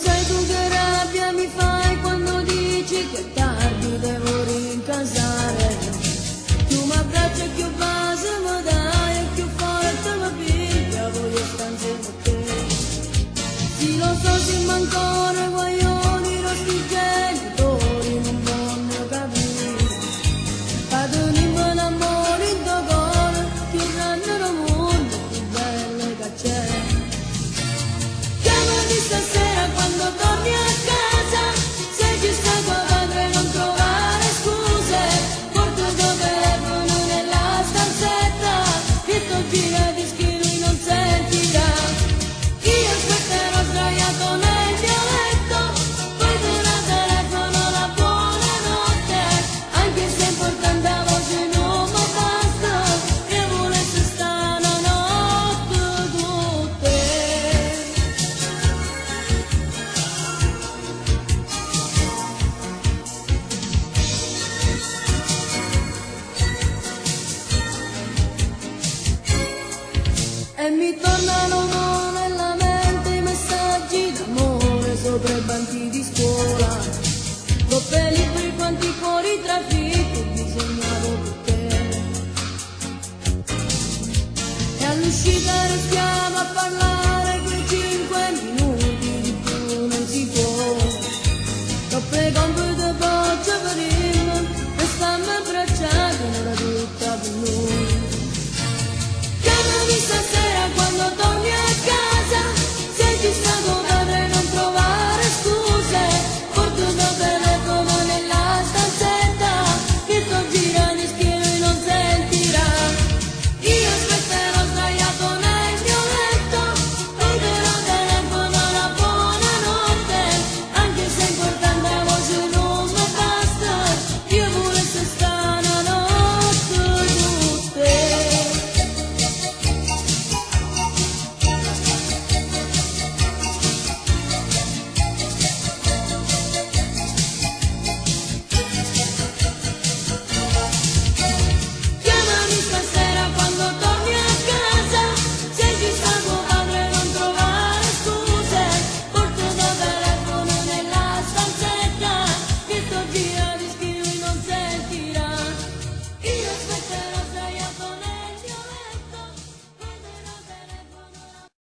sai tu che rabbia mi fai quando dici che è tardi, devo rincasare. Tu mi abbracci e più base mi dai, e più forte mi piglia, voglio stare insieme a te. Sì, lo so, se mi ancora guaglioni, rosti genitori, non voglio capire. Padronimmo l'amore in tuo cuore, più grande il mondo, più bello che c'è. Chiamami stasera quando torni a casa, se ci sta tuo padre non trovare scuse, porta il tuo telefono nella stanzetta, e tu gira di lui non sentirà. Io aspetterò sdraiato nel mio letto, poi tu la telefono la buonanotte, anche se è importante la voce non mi basta, e volessi stare la notte con te. E mi tornano nella mente i messaggi d'amore sopra i banchi di scuola, troppe libri, quanti cuori trafitti disegnavo per te. E all'uscita restiamo a parlare